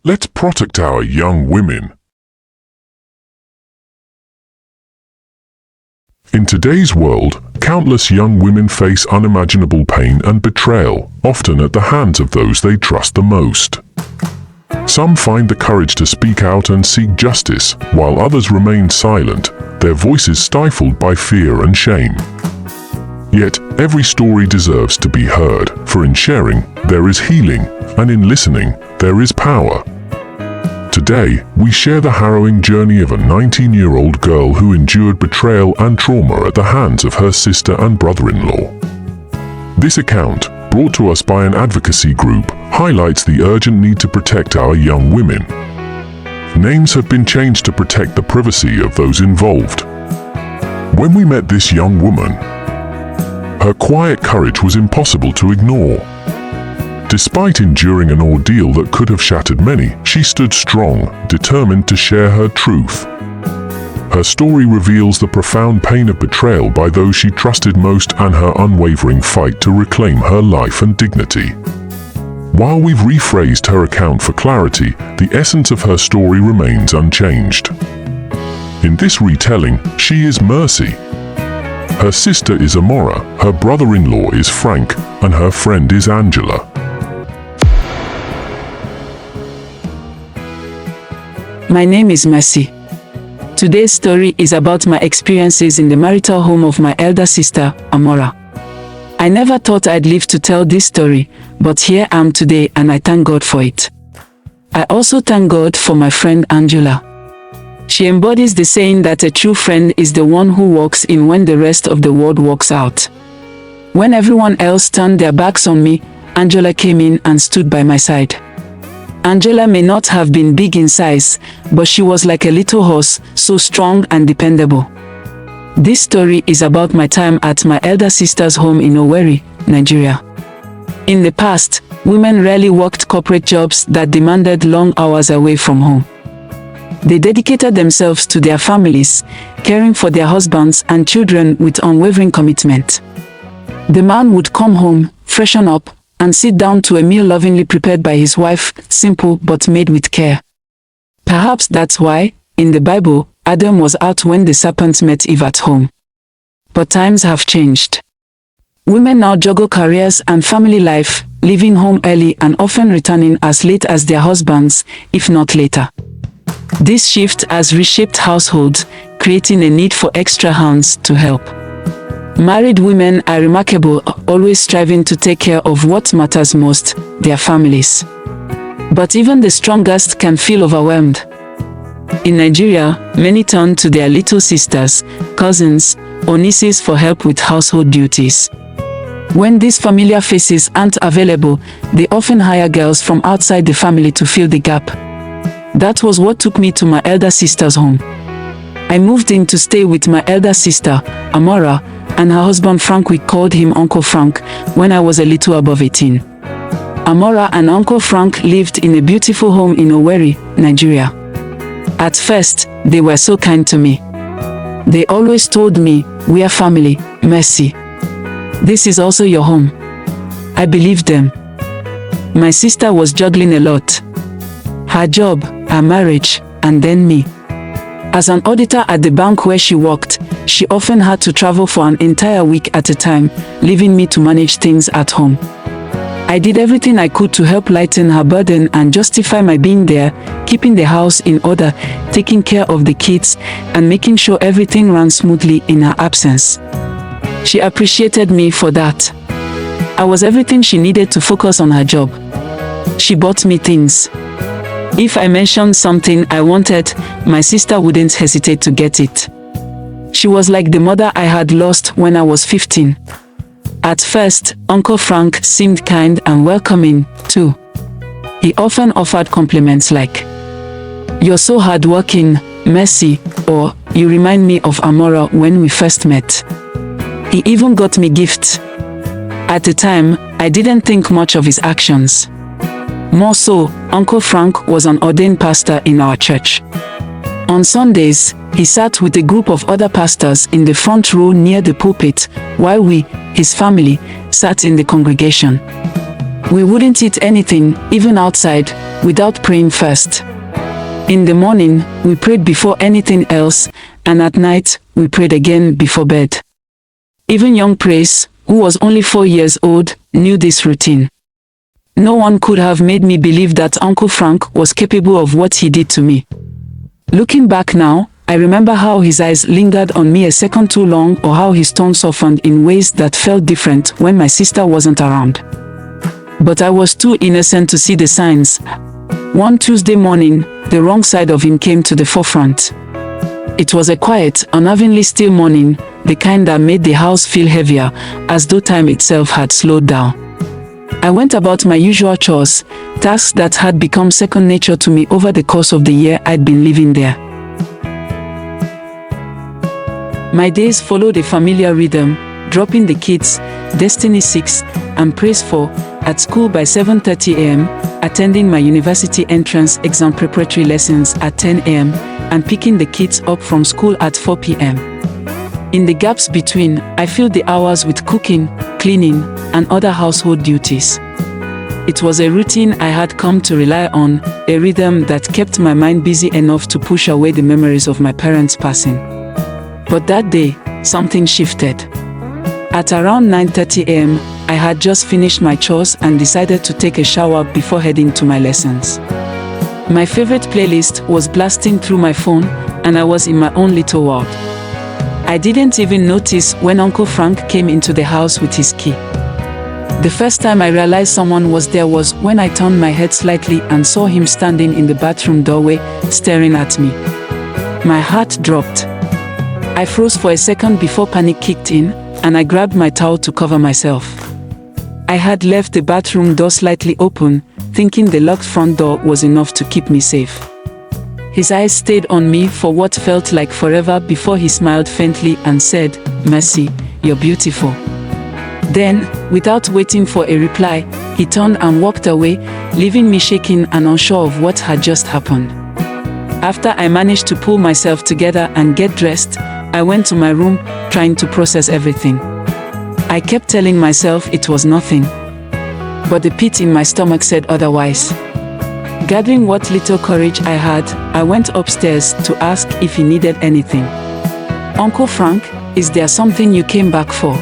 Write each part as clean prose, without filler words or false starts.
Let's protect our young women. In today's world, countless young women face unimaginable pain and betrayal, often at the hands of those they trust the most. Some find the courage to speak out and seek justice, while others remain silent, their voices stifled by fear and shame. Yet, every story deserves to be heard, for in sharing, there is healing, and in listening, there is power. Today, we share the harrowing journey of a 19-year-old girl who endured betrayal and trauma at the hands of her sister and brother-in-law. This account, brought to us by an advocacy group, highlights the urgent need to protect our young women. Names have been changed to protect the privacy of those involved. When we met this young woman, her quiet courage was impossible to ignore. Despite enduring an ordeal that could have shattered many, she stood strong, determined to share her truth. Her story reveals the profound pain of betrayal by those she trusted most and her unwavering fight to reclaim her life and dignity. While we've rephrased her account for clarity, the essence of her story remains unchanged. In this retelling, she is Mercy. Her sister is Amora, her brother-in-law is Frank, and her friend is Angela. My name is Mercy. Today's story is about my experiences in the marital home of my elder sister, Amora. I never thought I'd live to tell this story, but here I am today and I thank God for it. I also thank God for my friend Angela. She embodies the saying that a true friend is the one who walks in when the rest of the world walks out. When everyone else turned their backs on me, Angela came in and stood by my side. Angela may not have been big in size, but she was like a little horse, so strong and dependable. This story is about my time at my elder sister's home in Owerri, Nigeria. In the past, women rarely worked corporate jobs that demanded long hours away from home. They dedicated themselves to their families, caring for their husbands and children with unwavering commitment. The man would come home, freshen up, and sit down to a meal lovingly prepared by his wife, simple but made with care. Perhaps that's why, in the Bible, Adam was out when the serpent met Eve at home. But times have changed. Women now juggle careers and family life, leaving home early and often returning as late as their husbands, if not later. This shift has reshaped households, creating a need for extra hands to help. Married women are remarkable, always striving to take care of what matters most, their families. But even the strongest can feel overwhelmed. In Nigeria, many turn to their little sisters, cousins, or nieces for help with household duties. When these familiar faces aren't available, they often hire girls from outside the family to fill the gap. That was what took me to my elder sister's home. I moved in to stay with my elder sister, Amora, and her husband Frank. We called him Uncle Frank when I was a little above 18. Amora and Uncle Frank lived in a beautiful home in Owerri, Nigeria. At first, they were so kind to me. They always told me, "We are family, Mercy. This is also your home." I believed them. My sister was juggling a lot. Her job, her marriage, and then me. As an auditor at the bank where she worked, she often had to travel for an entire week at a time, leaving me to manage things at home. I did everything I could to help lighten her burden and justify my being there, keeping the house in order, taking care of the kids, and making sure everything ran smoothly in her absence. She appreciated me for that. I was everything she needed to focus on her job. She bought me things. If I mentioned something I wanted, my sister wouldn't hesitate to get it. She was like the mother I had lost when I was 15. At first, Uncle Frank seemed kind and welcoming, too. He often offered compliments like, "You're so hardworking, Mercy," or "You remind me of Amora when we first met." He even got me gifts. At the time, I didn't think much of his actions. More so, Uncle Frank was an ordained pastor in our church. On Sundays, he sat with a group of other pastors in the front row near the pulpit, while we, his family, sat in the congregation. We wouldn't eat anything, even outside, without praying first. In the morning, we prayed before anything else, and at night, we prayed again before bed. Even young Praise, who was only 4 years old, knew this routine. No one could have made me believe that Uncle Frank was capable of what he did to me. Looking back now, I remember how his eyes lingered on me a second too long, or how his tone softened in ways that felt different when my sister wasn't around. But I was too innocent to see the signs. One Tuesday morning, the wrong side of him came to the forefront. It was a quiet, unnervingly still morning, the kind that made the house feel heavier, as though time itself had slowed down. I went about my usual chores, tasks that had become second nature to me over the course of the year I'd been living there. My days followed a familiar rhythm, dropping the kids, Destiny 6, and Praise 4, at school by 7:30 a.m., attending my university entrance exam preparatory lessons at 10 a.m., and picking the kids up from school at 4 p.m. In the gaps between, I filled the hours with cooking, cleaning, and other household duties. It was a routine I had come to rely on, a rhythm that kept my mind busy enough to push away the memories of my parents' passing. But that day, something shifted. At around 9:30 a.m., I had just finished my chores and decided to take a shower before heading to my lessons. My favorite playlist was blasting through my phone, and I was in my own little world. I didn't even notice when Uncle Frank came into the house with his key. The first time I realized someone was there was when I turned my head slightly and saw him standing in the bathroom doorway, staring at me. My heart dropped. I froze for a second before panic kicked in, and I grabbed my towel to cover myself. I had left the bathroom door slightly open, thinking the locked front door was enough to keep me safe. His eyes stayed on me for what felt like forever before he smiled faintly and said, "Mercy, you're beautiful." Then, without waiting for a reply, he turned and walked away, leaving me shaking and unsure of what had just happened. After I managed to pull myself together and get dressed, I went to my room, trying to process everything. I kept telling myself it was nothing. But the pit in my stomach said otherwise. Gathering what little courage I had, I went upstairs to ask if he needed anything. "Uncle Frank, is there something you came back for?"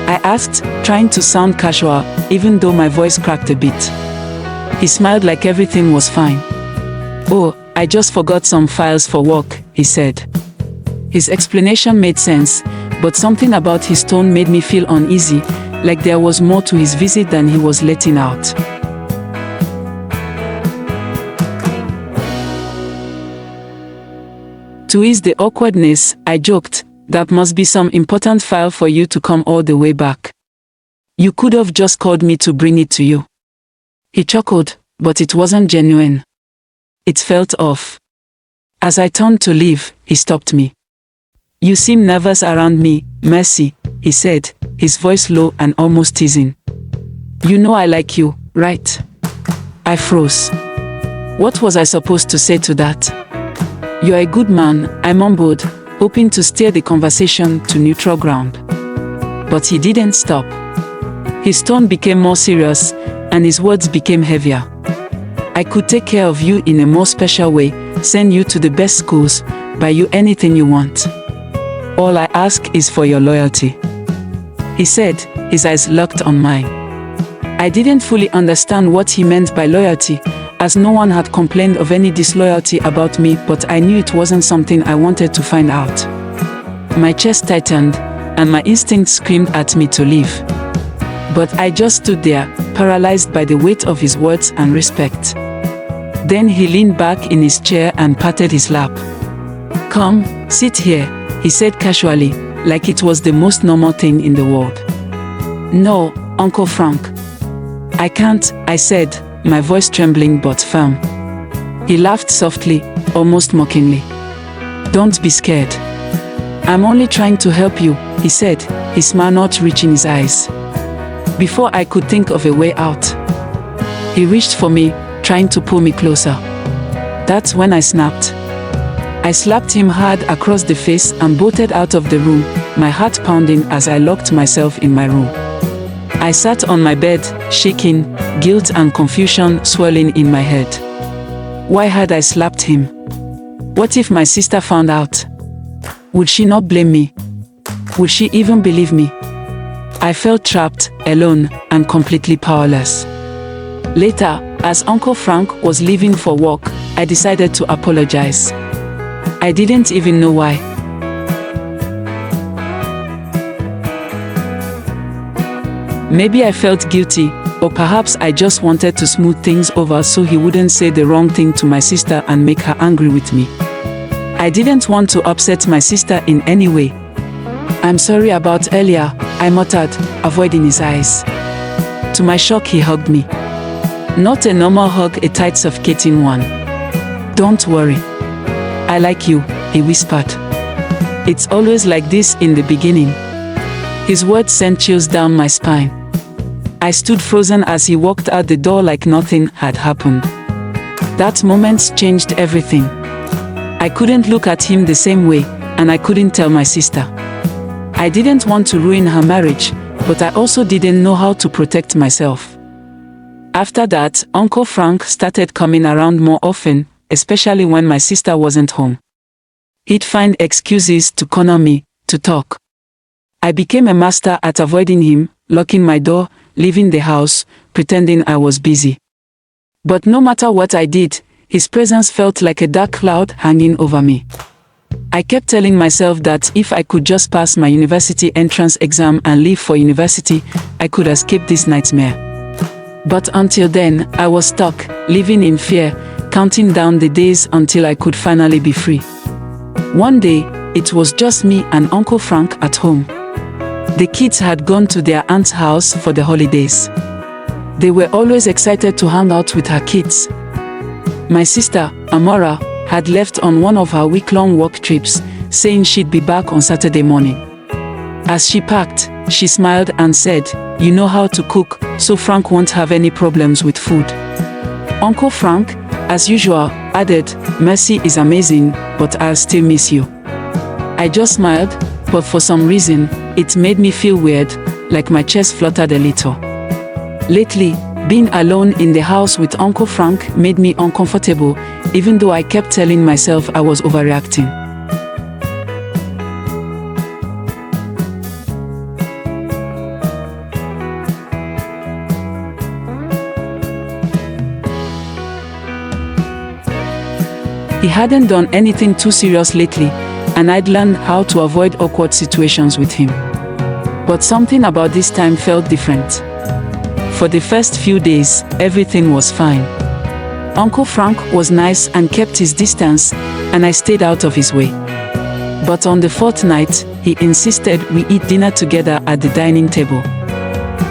I asked, trying to sound casual, even though my voice cracked a bit. He smiled like everything was fine. "Oh, I just forgot some files for work," he said. His explanation made sense, but something about his tone made me feel uneasy, like there was more to his visit than he was letting out. To ease the awkwardness, I joked, "That must be some important file for you to come all the way back. You could have just called me to bring it to you." He chuckled, but it wasn't genuine. It felt off. As I turned to leave, he stopped me. "You seem nervous around me, Mercy," he said, his voice low and almost teasing. "You know I like you, right?" I froze. What was I supposed to say to that? "You're a good man," I mumbled, hoping to steer the conversation to neutral ground. But he didn't stop. His tone became more serious, and his words became heavier. "I could take care of you in a more special way, send you to the best schools, buy you anything you want. All I ask is for your loyalty," he said, his eyes locked on mine. I didn't fully understand what he meant by loyalty, as no one had complained of any disloyalty about me, but I knew it wasn't something I wanted to find out. My chest tightened, and my instincts screamed at me to leave. But I just stood there, paralyzed by the weight of his words and respect. Then he leaned back in his chair and patted his lap. "Come, sit here," he said casually, like it was the most normal thing in the world. "No, Uncle Frank. I can't," I said, my voice trembling but firm. He laughed softly, almost mockingly. "Don't be scared. I'm only trying to help you," he said, his smile not reaching his eyes. Before I could think of a way out, he reached for me, trying to pull me closer. That's when I snapped. I slapped him hard across the face and bolted out of the room, my heart pounding as I locked myself in my room. I sat on my bed, shaking, guilt and confusion swirling in my head. Why had I slapped him? What if my sister found out? Would she not blame me? Would she even believe me? I felt trapped, alone, and completely powerless. Later, as Uncle Frank was leaving for work, I decided to apologize. I didn't even know why. Maybe I felt guilty, or perhaps I just wanted to smooth things over so he wouldn't say the wrong thing to my sister and make her angry with me. I didn't want to upset my sister in any way. "I'm sorry about earlier," I muttered, avoiding his eyes. To my shock, he hugged me. Not a normal hug, a tight, suffocating one. "Don't worry. I like you," he whispered. "It's always like this in the beginning." His words sent chills down my spine. I stood frozen as he walked out the door like nothing had happened. That moment changed everything. I couldn't look at him the same way, and I couldn't tell my sister. I didn't want to ruin her marriage, but I also didn't know how to protect myself. After that, Uncle Frank started coming around more often, especially when my sister wasn't home. He'd find excuses to corner me, to talk. I became a master at avoiding him, locking my door, leaving the house, pretending I was busy. But no matter what I did, his presence felt like a dark cloud hanging over me. I kept telling myself that if I could just pass my university entrance exam and leave for university, I could escape this nightmare. But until then, I was stuck, living in fear, counting down the days until I could finally be free. One day, it was just me and Uncle Frank at home. The kids had gone to their aunt's house for the holidays. They were always excited to hang out with her kids. My sister, Amora, had left on one of her week-long work trips, saying she'd be back on Saturday morning. As she packed, she smiled and said, "You know how to cook, so Frank won't have any problems with food." Uncle Frank, as usual, added, "Mercy is amazing, but I'll still miss you." I just smiled, but for some reason, it made me feel weird, like my chest fluttered a little. Lately, being alone in the house with Uncle Frank made me uncomfortable, even though I kept telling myself I was overreacting. He hadn't done anything too serious lately, and I'd learned how to avoid awkward situations with him. But something about this time felt different. For the first few days, everything was fine. Uncle Frank was nice and kept his distance, and I stayed out of his way. But on the fourth night, he insisted we eat dinner together at the dining table.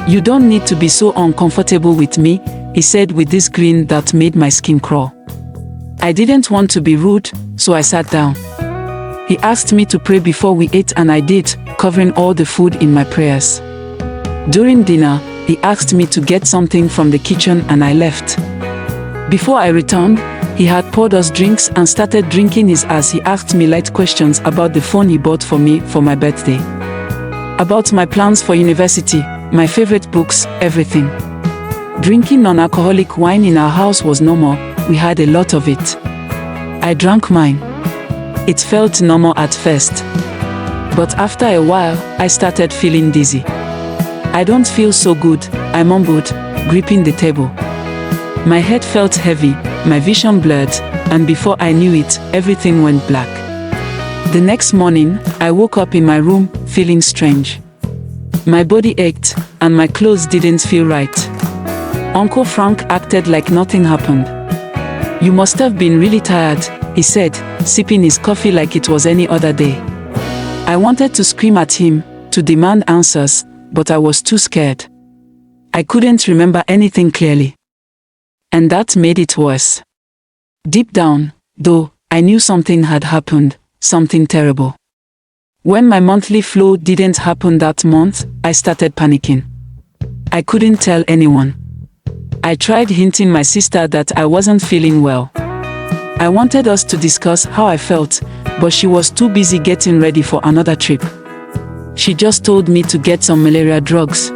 "You don't need to be so uncomfortable with me," he said with this grin that made my skin crawl. I didn't want to be rude, so I sat down. He asked me to pray before we ate, and I did, covering all the food in my prayers. During dinner, he asked me to get something from the kitchen and I left. Before I returned, he had poured us drinks and started drinking his as he asked me light questions about the phone he bought for me for my birthday. About my plans for university, my favorite books, everything. Drinking non-alcoholic wine in our house was normal, we had a lot of it. I drank mine. It felt normal at first. But after a while, I started feeling dizzy. "I don't feel so good," I mumbled, gripping the table. My head felt heavy, my vision blurred, and before I knew it, everything went black. The next morning, I woke up in my room, feeling strange. My body ached, and my clothes didn't feel right. Uncle Frank acted like nothing happened. "You must have been really tired," he said, sipping his coffee like it was any other day. I wanted to scream at him, to demand answers, but I was too scared. I couldn't remember anything clearly. And that made it worse. Deep down, though, I knew something had happened, something terrible. When my monthly flow didn't happen that month, I started panicking. I couldn't tell anyone. I tried hinting my sister that I wasn't feeling well. I wanted us to discuss how I felt, but she was too busy getting ready for another trip. She just told me to get some malaria drugs.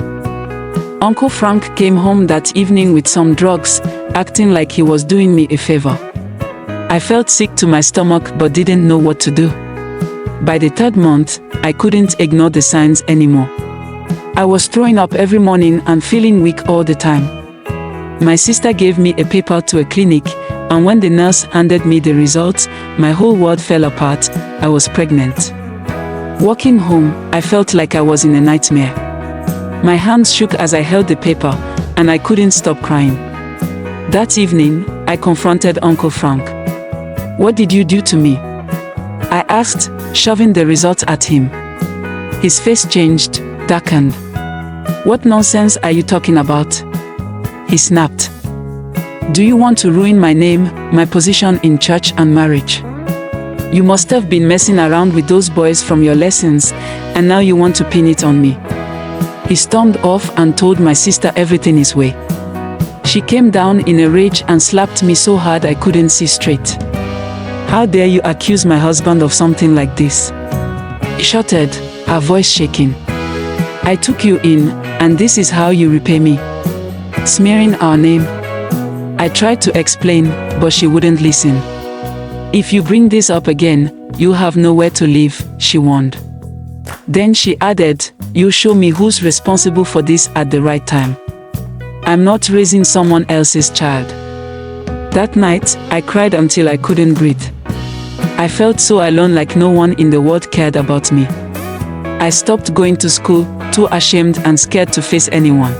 Uncle Frank came home that evening with some drugs, acting like he was doing me a favor. I felt sick to my stomach but didn't know what to do. By the third month, I couldn't ignore the signs anymore. I was throwing up every morning and feeling weak all the time. My sister gave me a paper to a clinic, and when the nurse handed me the results, my whole world fell apart. I was pregnant. Walking home, I felt like I was in a nightmare. My hands shook as I held the paper, and I couldn't stop crying. That evening, I confronted Uncle Frank. "What did you do to me?" I asked, shoving the results at him. His face changed, darkened. "What nonsense are you talking about?" He snapped. "Do you want to ruin my name, my position in church and marriage? You must have been messing around with those boys from your lessons, and now you want to pin it on me." He stormed off and told my sister everything his way. She came down in a rage and slapped me so hard I couldn't see straight. "How dare you accuse my husband of something like this?" She shouted, her voice shaking. "I took you in, and this is how you repay me. Smearing our name." I tried to explain, but she wouldn't listen. "If you bring this up again, you'll have nowhere to live," she warned. Then she added, "You'll show me who's responsible for this at the right time. I'm not raising someone else's child." That night, I cried until I couldn't breathe. I felt so alone, like no one in the world cared about me. I stopped going to school, too ashamed and scared to face anyone.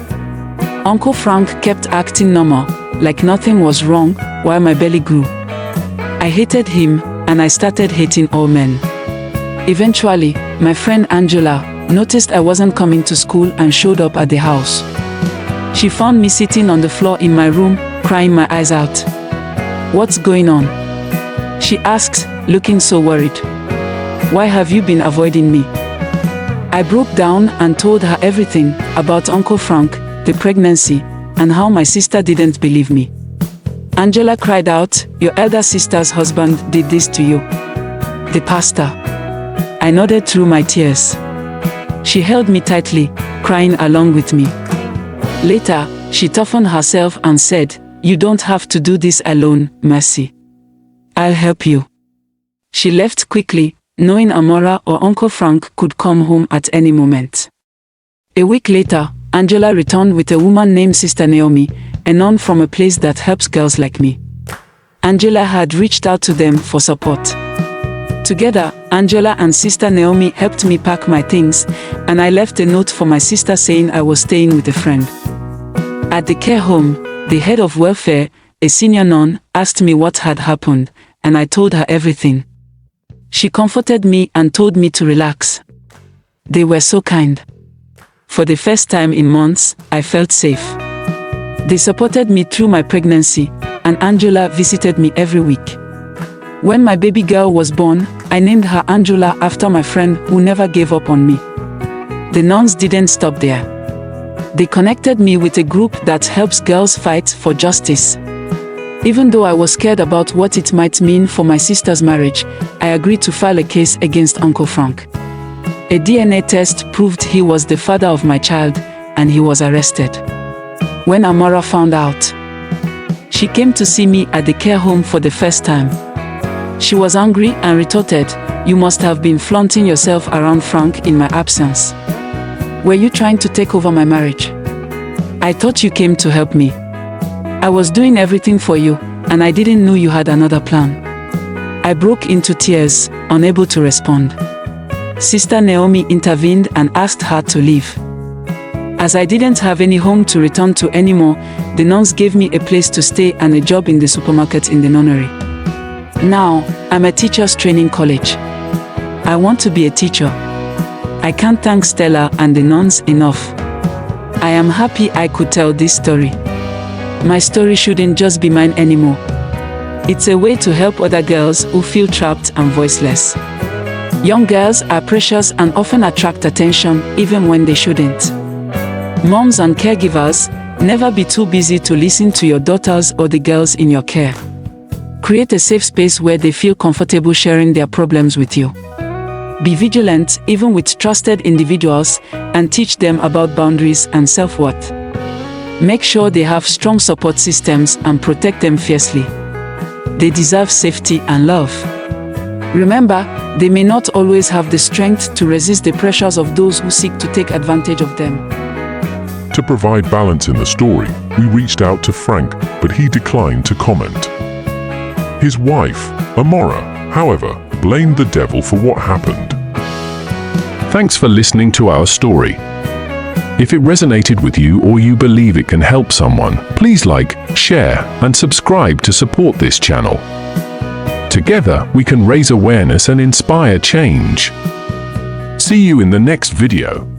Uncle Frank kept acting normal, like nothing was wrong, while my belly grew. I hated him, and I started hating all men. Eventually, my friend Angela noticed I wasn't coming to school and showed up at the house. She found me sitting on the floor in my room, crying my eyes out. "What's going on?" she asked, looking so worried. "Why have you been avoiding me?" I broke down and told her everything about Uncle Frank, the pregnancy, and how my sister didn't believe me. Angela cried out, "Your elder sister's husband did this to you." "The pastor." I nodded through my tears. She held me tightly, crying along with me. Later, she toughened herself and said, "You don't have to do this alone, Mercy. I'll help you." She left quickly, knowing Amora or Uncle Frank could come home at any moment. A week later, Angela returned with a woman named Sister Naomi, a nun from a place that helps girls like me. Angela had reached out to them for support. Together, Angela and Sister Naomi helped me pack my things, and I left a note for my sister saying I was staying with a friend. At the care home, the head of welfare, a senior nun, asked me what had happened, and I told her everything. She comforted me and told me to relax. They were so kind. For the first time in months, I felt safe. They supported me through my pregnancy, and Angela visited me every week. When my baby girl was born, I named her Angela after my friend who never gave up on me. The nuns didn't stop there. They connected me with a group that helps girls fight for justice. Even though I was scared about what it might mean for my sister's marriage, I agreed to file a case against Uncle Frank. A DNA test proved he was the father of my child, and he was arrested. When Amora found out, she came to see me at the care home for the first time. She was angry and retorted, "You must have been flaunting yourself around Frank in my absence. Were you trying to take over my marriage? I thought you came to help me. I was doing everything for you, and I didn't know you had another plan." I broke into tears, unable to respond. Sister Naomi intervened and asked her to leave. As I didn't have any home to return to anymore, the nuns gave me a place to stay and a job in the supermarket in the nunnery. Now, I'm a teacher's training college. I want to be a teacher. I can't thank Stella and the nuns enough. I am happy I could tell this story. My story shouldn't just be mine anymore. It's a way to help other girls who feel trapped and voiceless. Young girls are precious and often attract attention even when they shouldn't. Moms and caregivers, never be too busy to listen to your daughters or the girls in your care. Create a safe space where they feel comfortable sharing their problems with you. Be vigilant, even with trusted individuals, and teach them about boundaries and self-worth. Make sure they have strong support systems and protect them fiercely. They deserve safety and love. Remember, they may not always have the strength to resist the pressures of those who seek to take advantage of them. To provide balance in the story, we reached out to Frank, but he declined to comment. His wife, Amora, however, blamed the devil for what happened. Thanks for listening to our story. If it resonated with you or you believe it can help someone, please like, share, and subscribe to support this channel. Together, we can raise awareness and inspire change. See you in the next video.